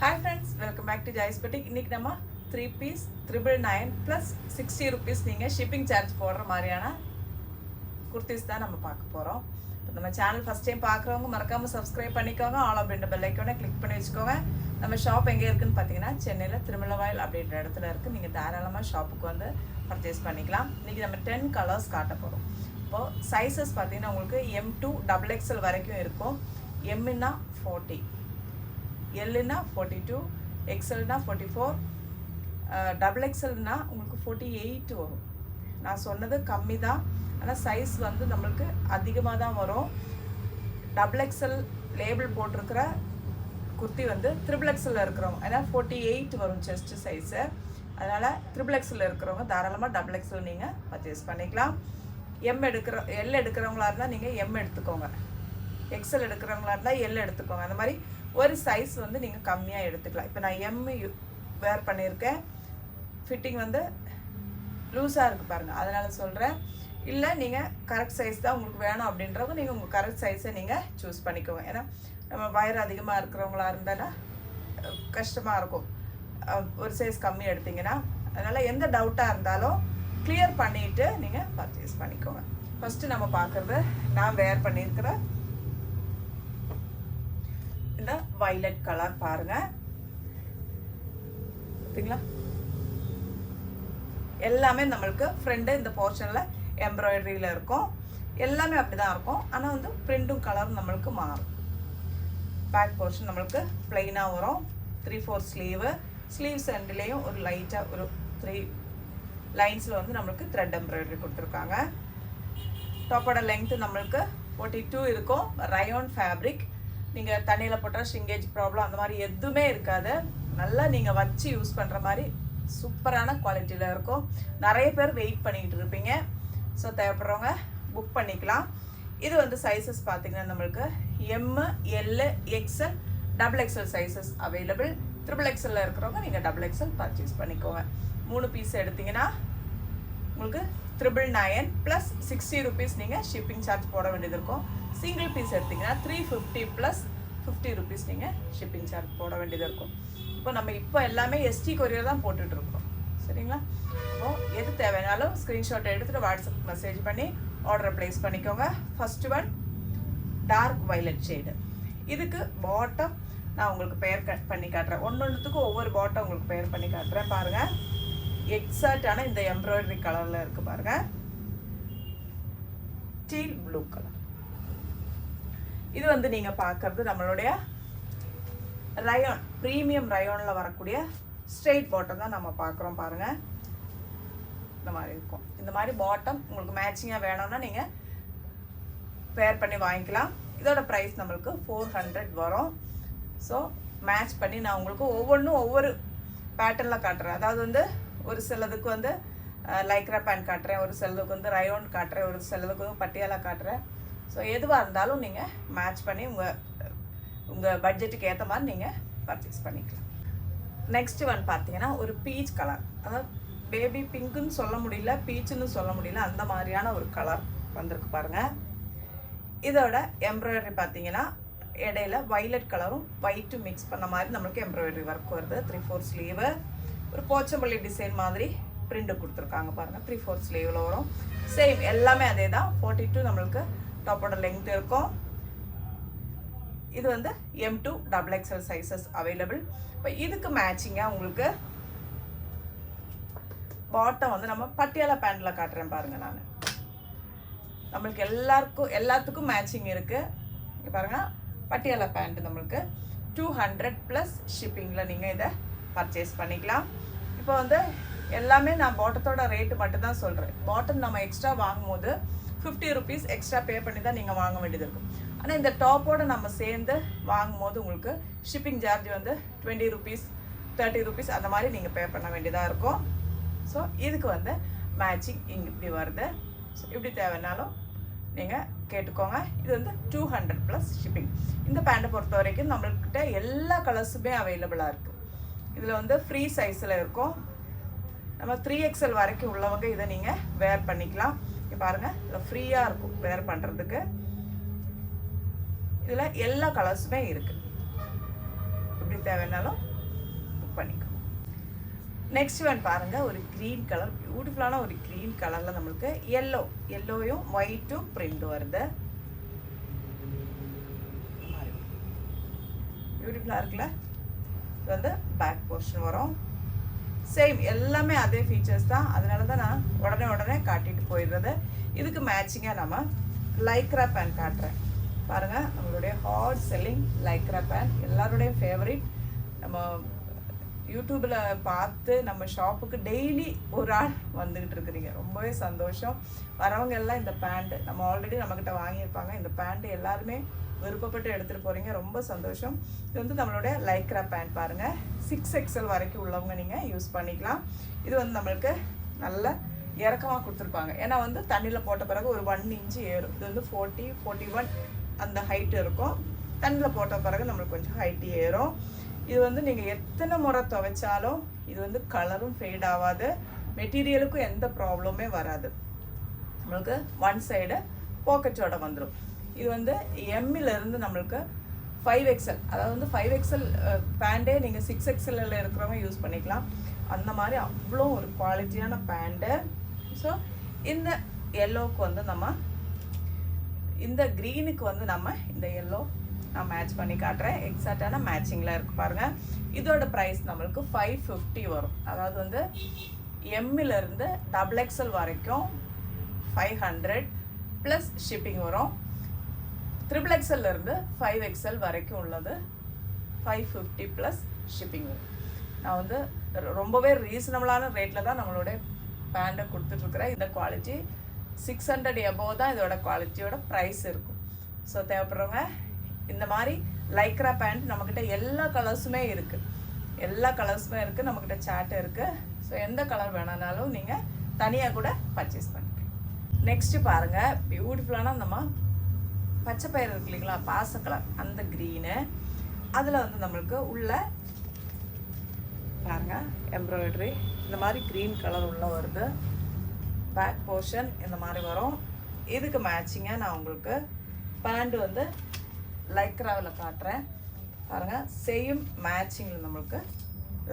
Hi friends, welcome back to Jai's Boutique. இன்னைக்கு நம்ம 3 piece 999 plus 60 rupees நீங்க shipping charge போடுற மாதிரியான குர்த்திஸ் தான் நம்ம பார்க்க போறோம். நம்ம சேனல் ஃபர்ஸ்ட் டைம் பார்க்குறவங்க மறக்காம சப்ஸ்கிரைப் பண்ணிக்கோங்க. ஆல் அப்படின்ற பெல் ஐகானை கிளிக் பண்ணி வச்சுக்கோங்க. நம்ம ஷாப் எங்கே இருக்குன்னு பார்த்தீங்கன்னா சென்னையில் திருமலவாயில் அப்படின்ற இடத்துல இருக்குது. நீங்கள் தாராளமாக ஷாப்புக்கு வந்து பர்ச்சேஸ் பண்ணிக்கலாம். இன்றைக்கி நம்ம 10 கலர்ஸ் காட்ட போகிறோம். இப்போது சைஸஸ் பார்த்தீங்கன்னா உங்களுக்கு M2 XXL வரைக்கும் இருக்கும். எம்னா 40, எல்லுனா 42, எக்ஸல்னா 44, டபுள் எக்ஸல்னா உங்களுக்கு 48 வரும். நான் சொன்னது கம்மி தான், ஆனால் சைஸ் வந்து நம்மளுக்கு அதிகமாக தான் வரும். டபுள் எக்ஸல் லேபிள் போட்டிருக்கிற குர்த்தி வந்து ட்ரிபிள் எக்ஸலில் இருக்கிறவங்க, ஏன்னா 48 வரும் செஸ்ட் சைஸு. அதனால் ட்ரிபிள் எக்ஸலில் இருக்கிறவங்க தாராளமாக டபுள் எக்ஸல் நீங்கள் பர்ச்சேஸ் பண்ணிக்கலாம். எல் எடுக்கிறவங்களா இருந்தால் நீங்கள் எம் எடுத்துக்கோங்க, எக்ஸல் எடுக்கிறவங்களா இருந்தால் எல் எடுத்துக்கோங்க. அந்த மாதிரி ஒரு சைஸ் வந்து நீங்கள் கம்மியாக எடுத்துக்கலாம். இப்போ நான் எம் வேர் பண்ணியிருக்கேன், ஃபிட்டிங் வந்து லூஸாக இருக்குது பாருங்கள், அதனால் சொல்கிறேன். இல்லை நீங்கள் கரெக்ட் சைஸ் தான் உங்களுக்கு வேணும் அப்படின்றவங்க நீங்கள் உங்கள் கரெக்ட் சைஸை நீங்கள் சூஸ் பண்ணிக்கோங்க. ஏன்னா நம்ம வயர் அதிகமாக இருக்கிறவங்களா இருந்தானா கஷ்டமாக இருக்கும் ஒரு சைஸ் கம்மி எடுத்திங்கன்னா. அதனால் எந்த டவுட்டாக இருந்தாலும் கிளியர் பண்ணிவிட்டு நீங்கள் பர்ச்சேஸ் பண்ணிக்கோங்க. ஃபஸ்ட்டு நம்ம பார்க்குறது நான் வேர் பண்ணியிருக்கிற இந்த வயலட் கலர் பாருங்க, பார்த்தீங்களா? எல்லாமே நம்மளுக்கு ஃப்ரண்ட் இந்த போர்ஷனில் எம்ப்ராய்டரியில் இருக்கும். எல்லாமே அப்படி தான் இருக்கும், ஆனால் வந்து பிரிண்டும் கலரும் நம்மளுக்கு மாறும். பேக் போர்ஷன் நம்மளுக்கு பிளெயினாக வரும். 3/4 ஸ்லீவ்ஸ் எண்ட்லேயும் ஒரு லைட்டாக ஒரு 3 லைன்ஸில் வந்து நம்மளுக்கு த்ரெட் எம்ப்ராய்டரி கொடுத்துருக்காங்க. டாப்போட லெங்க்த்து நம்மளுக்கு 42 இருக்கும். Rayon fabric. நீங்கள் தண்ணியில் போட்டால் ஷிங்கேஜ் ப்ராப்ளம் அந்த மாதிரி எதுவுமே இருக்காது. நல்லா நீங்கள் வச்சு யூஸ் பண்ணுற மாதிரி சூப்பரான குவாலிட்டியில் இருக்கும். நிறைய பேர் வெயிட் பண்ணிக்கிட்டு இருப்பீங்க. ஸோ தேவைப்படுறவங்க புக் பண்ணிக்கலாம். இது வந்து சைஸஸ் பார்த்திங்கன்னா நம்மளுக்கு M, L, XL, double XL sizes available. Triple எக்ஸ்எல்லில் இருக்கிறவங்க நீங்கள் டபுள் எக்ஸ்எல் பர்ச்சேஸ் பண்ணிக்கோங்க. 3 பீஸ் எடுத்திங்கன்னா உங்களுக்கு 999 ப்ளஸ் 60 rupees நீங்கள் ஷிப்பிங் சார்ஜ் போட வேண்டியது இருக்கும். சிங்கிள் பீஸ் எடுத்திங்கன்னா 350 ப்ளஸ் 50 rupees நீங்கள் ஷிப்பிங் சார்ஜ் போட வேண்டியது இருக்கும். இப்போ எல்லாமே எஸ்டி கொரியர் தான் போட்டுட்ருக்கோம், சரிங்களா? இப்போது எது தேவைனாலும் ஸ்க்ரீன்ஷாட் எடுத்துகிட்டு வாட்ஸ்அப் மெசேஜ் பண்ணி ஆர்டரை ப்ளேஸ் பண்ணிக்கோங்க. First one dark violet shade. இதுக்கு பாட்டம் நான் உங்களுக்கு பெயர் கட் பண்ணி காட்டுறேன். ஒன்றுத்துக்கும் ஒவ்வொரு பாட்டம் உங்களுக்கு பெயர் பண்ணி காட்டுறேன் பாருங்கள். எக்ஸாக்டான இந்த எம்ப்ராய்டரி கலரில் இருக்குது பாருங்கள், டீல் ப்ளூ கலர். இது வந்து நீங்கள் பார்க்குறது நம்மளுடைய ரயோன், ப்ரீமியம் ரயோனில் வரக்கூடிய ஸ்ட்ரெயிட் பாட்டம் தான் நம்ம பார்க்குறோம் பாருங்கள். இந்த மாதிரி இருக்கும். இந்த மாதிரி பாட்டம் உங்களுக்கு மேட்சிங்காக வேணும்னா நீங்கள் பேர் பண்ணி வாங்கிக்கலாம். இதோட ப்ரைஸ் நம்மளுக்கு 400 வரும். ஸோ மேட்ச் பண்ணி நான் உங்களுக்கு ஒவ்வொன்றும் ஒவ்வொரு பேட்டர்னில் காட்டுறேன். அதாவது வந்து ஒரு சிலதுக்கு வந்து லைக்ரா பேண்ட் காட்டுறேன், ஒரு சிலதுக்கு வந்து ரயோன் காட்டுறேன், ஒரு சிலதுக்கு வந்து பட்டியாலா காட்டுறேன். ஸோ எதுவாக இருந்தாலும் நீங்கள் மேட்ச் பண்ணி உங்கள் பட்ஜெட்டுக்கு ஏற்ற மாதிரி நீங்கள் பர்ச்சேஸ் பண்ணிக்கலாம். நெக்ஸ்ட்டு ஒன் பார்த்தீங்கன்னா ஒரு பீச் கலர், அதாவது பேபி பிங்க்குன்னு சொல்ல முடியல, பீச்சுன்னு சொல்ல முடியல, அந்த மாதிரியான ஒரு கலர் வந்திருக்கு பாருங்கள். இதோட எம்ப்ராய்டரி பார்த்தீங்கன்னா இடையில வைலட் கலரும் ஒயிட்டும் மிக்ஸ் பண்ண மாதிரி நம்மளுக்கு எம்ப்ராய்டரி ஒர்க் வருது. 3/4 ஸ்லீவு, ஒரு போச்சம்பள்ளி டிசைன் மாதிரி பிரிண்ட் கொடுத்துருக்காங்க பாருங்கள். 3/4 ஸ்லீவில் வரும். சேம் எல்லாமே அதே தான். 42 நம்மளுக்கு டாப்போட லெங்த் இருக்கும். இது வந்து M2 XXL சைஸஸ் அவைலபிள். இப்போ இதுக்கு மேட்சிங்காக உங்களுக்கு பாட்டம் வந்து நம்ம பட்டியாலா பேண்டில் காட்டுறேன் பாருங்கள். நான் நம்மளுக்கு எல்லாத்துக்கும் மேட்சிங் இருக்குது. இங்கே பாருங்கள், பட்டியாலா பேண்ட் நம்மளுக்கு 200 ப்ளஸ் ஷிப்பிங்கில் நீங்கள் இதை பர்ச்சேஸ் பண்ணிக்கலாம். இப்போ வந்து எல்லாமே நான் பாட்டத்தோட ரேட்டு மட்டும்தான் சொல்கிறேன். பாட்டம் நம்ம எக்ஸ்ட்ரா வாங்கும்போது 50 rupees எக்ஸ்ட்ரா பே பண்ணி தான் நீங்கள் வாங்க வேண்டியது இருக்கும். ஆனால் இந்த டாப்போடு நம்ம சேர்ந்து வாங்கும்போது உங்களுக்கு ஷிப்பிங் சார்ஜ் வந்து 20 rupees 30 rupees அந்த மாதிரி நீங்கள் பே பண்ண வேண்டியதாக இருக்கும். ஸோ இதுக்கு வந்து மேட்சிங் இங்கே இப்படி வருது. ஸோ இப்படி தேவைன்னாலும் நீங்கள் கேட்டுக்கோங்க. இது வந்து 200 ப்ளஸ் ஷிப்பிங். இந்த பேண்ட்டை பொறுத்த வரைக்கும் நம்மள்கிட்ட எல்லா கலர்ஸுமே அவைலபிளாக இருக்குது. இதில் வந்து ஃப்ரீ சைஸில் இருக்கும். நம்ம 3XL வரைக்கும் உள்ளவங்க இதை நீங்கள் வேர் பண்ணிக்கலாம். இங்கே பாருங்கள், இதில் ஃப்ரீயாக இருக்கும் வேர் பண்ணுறதுக்கு. இதில் எல்லா கலர்ஸுமே இருக்குது. இப்படி தேவைன்னாலும் புக் பண்ணிக்கோங்க. நெக்ஸ்ட் ஒன் பாருங்கள், ஒரு க்ரீன் கலர், பியூட்டிஃபுல்லான ஒரு க்ரீன் கலரில் நம்மளுக்கு எல்லோயும் ஒயிட்டும் பிரிண்ட் வருது. பியூட்டிஃபுல்லாக இருக்குல்ல. இது வந்து பேக் போர்ஷன் வரும். சேம் எல்லாமே அதே ஃபீச்சர்ஸ் தான். அதனால தான் நான் உடனே காட்டிட்டு போயிடுறது. இதுக்கு மேட்சிங்காக நம்ம லைக்ரா பேண்ட் காட்டுறேன் பாருங்கள். நம்மளுடைய ஹாட் செல்லிங் லைக்ரா பேண்ட், எல்லாருடைய ஃபேவரட். நம்ம யூடியூப்பில் பார்த்து நம்ம ஷாப்புக்கு டெய்லி ஒரு ஆள் வந்துக்கிட்டு இருக்கிறீங்க, ரொம்பவே சந்தோஷம். வரவங்க எல்லாம் இந்த பேண்ட்டு நம்ம ஆல்ரெடி நம்மக்கிட்ட வாங்கியிருப்பாங்க. இந்த பேண்ட்டு எல்லாருமே விருப்பப்பட்டு எடுத்துகிட்டு போகிறீங்க, ரொம்ப சந்தோஷம். இது வந்து நம்மளுடைய லைக்ரா பேண்ட் பாருங்கள். 6XL வரைக்கும் உள்ளவங்க நீங்கள் யூஸ் பண்ணிக்கலாம். இது வந்து நம்மளுக்கு நல்ல இறக்கமாக கொடுத்துருப்பாங்க. ஏன்னா வந்து தண்ணியில் போட்ட பிறகு ஒரு 1 இன்ச்சு ஏறும். இது வந்து 40, 41 அந்த ஹைட்டு இருக்கும். தண்ணியில் போட்ட பிறகு நம்மளுக்கு கொஞ்சம் ஹைட்டு ஏறும். இது வந்து நீங்கள் எத்தனை முறை துவைச்சாலும் இது வந்து கலரும் ஃபேட் ஆகாது, மெட்டீரியலுக்கும் எந்த ப்ராப்ளமே வராது. நம்மளுக்கு 1 சைடு பாக்கெட்டோட வந்துடும். இது வந்து எம்மிலேருந்து நம்மளுக்கு 5XL, அதாவது வந்து 5XL பேண்டே நீங்கள் 6XLல இருக்கிறவங்க யூஸ் பண்ணிக்கலாம். அந்த மாதிரி அவ்வளோ ஒரு குவாலிட்டியான பேண்ட்டு. ஸோ இந்த எல்லோவுக்கு வந்து நம்ம, இந்த க்ரீனுக்கு வந்து நம்ம இந்த எல்லோ நான் மேட்ச் பண்ணி காட்டுறேன். எக்ஸாக்டான மேட்சிங்கில் இருக்குது பாருங்கள். இதோட ப்ரைஸ் நம்மளுக்கு 550 வரும். அதாவது வந்து எம்மிலேருந்து XXL வரைக்கும் 500 ப்ளஸ் ஷிப்பிங் வரும். XXLலேருந்து 5XL வரைக்கும் உள்ளது 550 ப்ளஸ் ஷிப்பிங் வரும். நான் வந்து ரொம்பவே ரீசனபிளான ரேட்டில் தான் நம்மளுடைய பேண்டை கொடுத்துட்ருக்குறேன். இந்த குவாலிட்டி 600 எபோவ் தான் இதோட குவாலிட்டியோட ப்ரைஸ் இருக்கும். ஸோ தேவைப்படுறவங்க இந்த மாதிரி லைக்ரா பேண்ட் நம்மக்கிட்ட எல்லா கலர்ஸுமே இருக்குது. நம்மக்கிட்ட சாட் இருக்குது. ஸோ எந்த கலர் வேணுனாலும் நீங்கள் தனியாக கூட பர்ச்சேஸ் பண்ணிக்கலாம். நெக்ஸ்ட்டு பாருங்கள், பியூட்டிஃபுல்லான நம்ம பச்சை பயிர் இருக்கு இல்லைங்களா, பாச கலர், அந்த க்ரீனு. அதில் வந்து நம்மளுக்கு உள்ள பாருங்கள் எம்ப்ராய்டரி இந்த மாதிரி க்ரீன் கலர் உள்ள வருது. பேக் போர்ஷன் இந்த மாதிரி வரும். இதுக்கு மேட்சிங்காக நான் உங்களுக்கு பேண்ட் வந்து லைக்ராவில் காட்டுறேன் பாருங்கள். சேம் மேட்சிங்கில் நம்மளுக்கு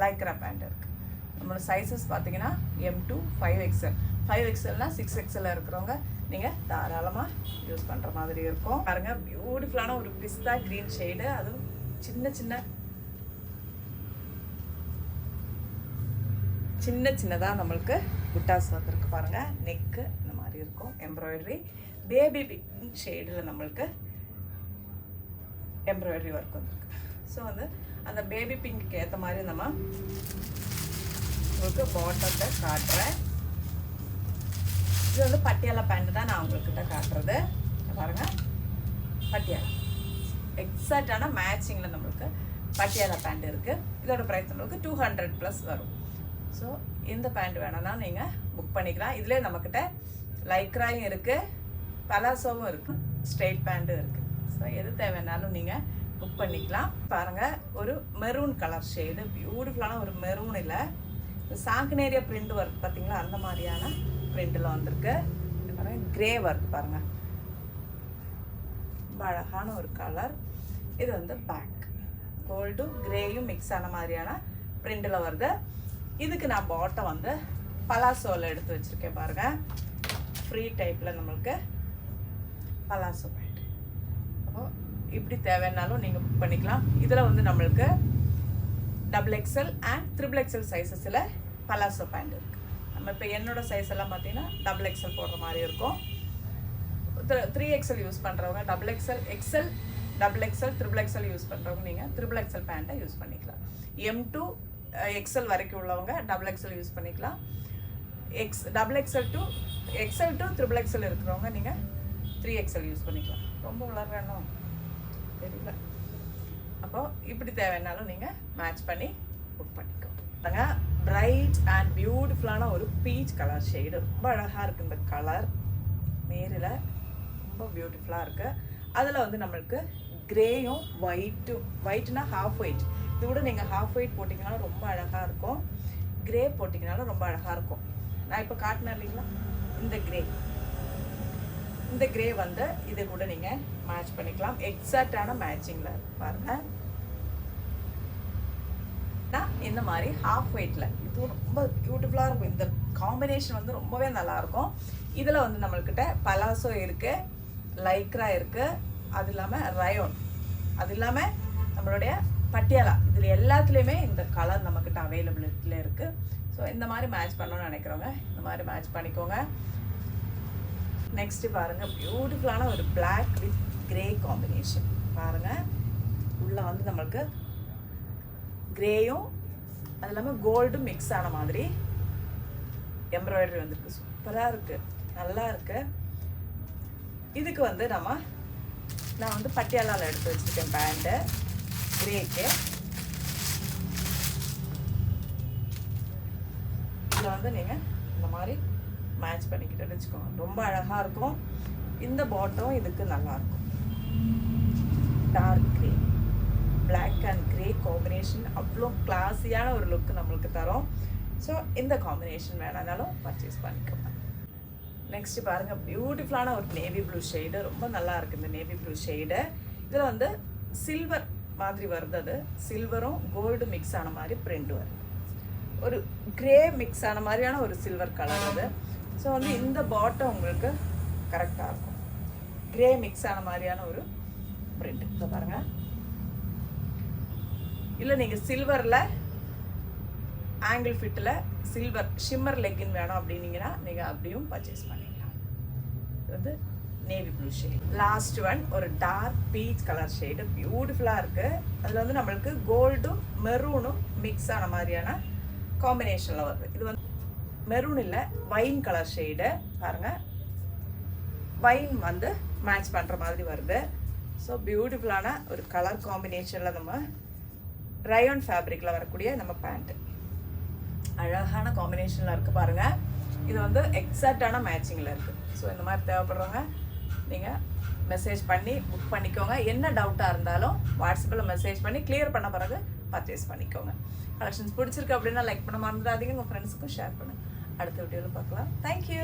லைக்ரா பேண்ட் இருக்குது. நம்மளோட சைஸஸ் பார்த்தீங்கன்னா M2 5XL. 5XLனா 6XL இருக்கிறவங்க நீங்கள் தாராளமாக யூஸ் பண்ணுற மாதிரி இருக்கும். பாருங்கள், பியூட்டிஃபுல்லான ஒரு பிஸ்தா க்ரீன் ஷேடு, அதுவும் சின்னதாக நம்மளுக்கு புட்டாஸ் வந்துருக்கு பாருங்கள். நெக்கு இந்த மாதிரி இருக்கும். எம்ப்ராய்டரி பேபி பிங்க் ஷேடில் நம்மளுக்கு எம்ப்ராய்டரி ஒர்க் வந்துருக்கு. ஸோ வந்து அந்த பேபி பிங்க்கு ஏற்ற மாதிரி நம்ம உங்களுக்கு பாட்டத்தை காட்டுறேன். இது வந்து பட்டியாலா பேண்ட் தான் நான் உங்கள்கிட்ட காட்டுறது பாருங்கள். பட்டியாலா எக்ஸாக்டான மேட்சிங்கில் நம்மளுக்கு பட்டியாலா பேண்ட் இருக்குது. இதோட ப்ரைஸ் நம்மளுக்கு 200 ப்ளஸ் வரும். ஸோ இந்த பேண்ட் வேணும்னா நீங்கள் புக் பண்ணிக்கலாம். இதிலே நம்மக்கிட்ட லைக்ராயும் இருக்குது, பலாசோவும் இருக்குது, ஸ்ட்ரெயிட் பேண்ட்டும் இருக்குது. ஸோ எது தேவைன்னாலும் நீங்கள் புக் பண்ணிக்கலாம். பாருங்கள், ஒரு மெரூன் கலர் ஷேடு, பியூட்டிஃபுல்லான ஒரு மெரூனில் சாங்கனேரியா பிரிண்ட் ஒர்க் பார்த்தீங்களா, அந்த மாதிரியான பிரிண்டில் வந்திருக்கு. பாருங்கள், கிரே ஒர்க் பாருங்கள், ரொம்ப அழகான ஒரு கலர். இது வந்து பேக் கோல்டும் கிரேயும் மிக்ஸ் ஆன மாதிரியான பிரிண்டில் வருது. இதுக்கு நான் பாட்டம் வந்து பலாசோவில் எடுத்து வச்சுருக்கேன் பாருங்கள். ஃப்ரீ டைப்பில் நம்மளுக்கு பலாசோ பேண்ட். அப்போது இப்படி தேவைன்னாலும் நீங்கள் புக் பண்ணிக்கலாம். இதில் வந்து நம்மளுக்கு XXL அண்ட் XXL சைஸஸில் பலாசோ பேண்ட் இருக்குது. நம்ம இப்போ என்னோடய சைஸ் எல்லாம் பார்த்தீங்கன்னா XXL போடுற மாதிரி இருக்கும். 3XL யூஸ் பண்ணுறவங்க XXL, XL, XXL, XXL use பண்ணுறவங்க நீங்கள் XXL பேண்ட்டை யூஸ் பண்ணிக்கலாம். M2 XL வரைக்கும் உள்ளவங்க XXL யூஸ் பண்ணிக்கலாம். XXL to XXL இருக்கிறவங்க நீங்கள் 3XL யூஸ் பண்ணிக்கலாம். ரொம்ப வளர்றணும் தெரியல. அப்போது இப்படி தேவைன்னாலும் நீங்கள் மேட்ச் பண்ணி புக் பண்ணிக்கோங்க. பிரைட் அண்ட் பியூட்டிஃபுல்லான ஒரு பீச் கலர் ஷேடு, ரொம்ப அழகாக இருக்குது இந்த கலர். நேரில் ரொம்ப பியூட்டிஃபுல்லாக இருக்குது. அதில் வந்து நம்மளுக்கு கிரேயும் ஒயிட்னா ஹாஃப் ஒயிட், இது கூட நீங்கள் ஹாஃப் ஒயிட் போட்டிங்கனாலும் ரொம்ப அழகாக இருக்கும், கிரே போட்டிங்கனாலும் ரொம்ப அழகாக இருக்கும். நான் இப்போ காட்டினேன் இல்லைங்களா இந்த கிரே வந்து இதை கூட நீங்கள் மேட்ச் பண்ணிக்கலாம். எக்ஸாக்டான மேட்சிங்கில் பாருங்கள். நான் இந்த மாதிரி ஹாஃப் வெயிட்டில் இது ரொம்ப பியூட்டிஃபுல்லாக இருக்கும். இந்த காம்பினேஷன் வந்து ரொம்பவே நல்லாயிருக்கும். இதில் வந்து நம்மள்கிட்ட பலாசோ இருக்குது, லைக்ரா இருக்குது, அது இல்லாமல் ரயோன், அது இல்லாமல் நம்மளுடைய பட்டியாலா, இதில் எல்லாத்துலேயுமே இந்த கலர் நம்மக்கிட்ட அவைலபிலிட்டியில் இருக்குது. ஸோ இந்த மாதிரி மேட்ச் பண்ணணும்னு நினைக்கிறவங்க இந்த மாதிரி மேட்ச் பண்ணிக்கோங்க. நெக்ஸ்ட்டு பாருங்கள், பியூட்டிஃபுல்லான ஒரு பிளாக் வித் கிரே காம்பினேஷன். பாருங்கள், உள்ளே வந்து நம்மளுக்கு கிரேயும் அது இல்லாமல் கோல்டும் மிக்ஸ் ஆன மாதிரி எம்ப்ராய்டரி வந்துருக்கு. சூப்பராக இருக்குது, நல்லா இருக்குது. இதுக்கு வந்து நான் வந்து பட்டியாலாவில் எடுத்து வச்சுருக்கேன் பேண்ட்டு கிரேக்கு. இதில் வந்து நீங்கள் இந்த மாதிரி மேட்ச் பண்ணிக்கிட்டு வச்சுக்கோங்க, ரொம்ப அழகாக இருக்கும். இந்த பாட்டம் இதுக்கு நல்லாயிருக்கும். Dark grey, black and grey combination அவ்வளோ கிளாஸியான ஒரு லுக் நம்மளுக்கு தரும். ஸோ இந்த காம்பினேஷன் வேணாலும் பர்ச்சேஸ் பண்ணிக்கோங்க. நெக்ஸ்ட்டு பாருங்கள், பியூட்டிஃபுல்லான ஒரு நேவி ப்ளூ ஷேடு, ரொம்ப நல்லா இருக்குது இந்த நேவி ப்ளூ ஷேடு. இதில் வந்து சில்வர் மாதிரி வருது, அது சில்வரும் கோல்டு மிக்ஸ் ஆன மாதிரி பிரிண்ட் வருது. ஒரு கிரே மிக்ஸ் ஆன மாதிரியான ஒரு சில்வர் கலர் அது. ஸோ வந்து இந்த பாட்டம் உங்களுக்கு கரெக்டாக இருக்கும். கிரே மிக்ஸ் ஆன மாதிரியான ஒரு பிரிண்ட். இதை பாருங்கள். இல்லை நீங்கள் சில்வரில் angle fiddle silver shimmer legging வேணும் அப்படின்னீங்கன்னா நீங்கள் அப்படியும் பர்ச்சேஸ் பண்ணிக்கலாம். இது வந்து navy blue shade. Last one ஒரு டார்க் பீச் கலர் ஷேடு, பியூட்டிஃபுல்லாக இருக்குது. அதில் வந்து நம்மளுக்கு கோல்டும் மெரூனும் மிக்ஸ் ஆன மாதிரியான காம்பினேஷனில் வருது. இது வந்து மெரூன் இல்லை, வைன் கலர் ஷேடு. பாருங்கள், வைன் வந்து மேட்ச் பண்ணுற மாதிரி வருது. ஸோ பியூட்டிஃபுல்லான ஒரு கலர் காம்பினேஷனில் நம்ம ரயோன் ஃபேப்ரிக்கில் வரக்கூடிய நம்ம பேண்ட்டு அழகான காம்பினேஷனில் இருக்குது. பாருங்கள், இது வந்து எக்ஸாக்டான மேட்சிங்கில் இருக்குது. ஸோ இந்த மாதிரி தேவைப்படுறவங்க நீங்கள் மெசேஜ் பண்ணி புக் பண்ணிக்கோங்க. என்ன டவுட்டாக இருந்தாலும் வாட்ஸ்அப்பில் மெசேஜ் பண்ணி கிளியர் பண்ண பிறகு பர்ச்சேஸ் பண்ணிக்கோங்க. கலெக்ஷன்ஸ் பிடிச்சிருக்கு அப்படின்னா லைக் பண்ண மறந்துடாதீங்க, உங்கள் ஃப்ரெண்ட்ஸுக்கும் ஷேர் பண்ணுங்கள். அடுத்த வீடியோவில் பார்க்கலாம். தேங்க்யூ.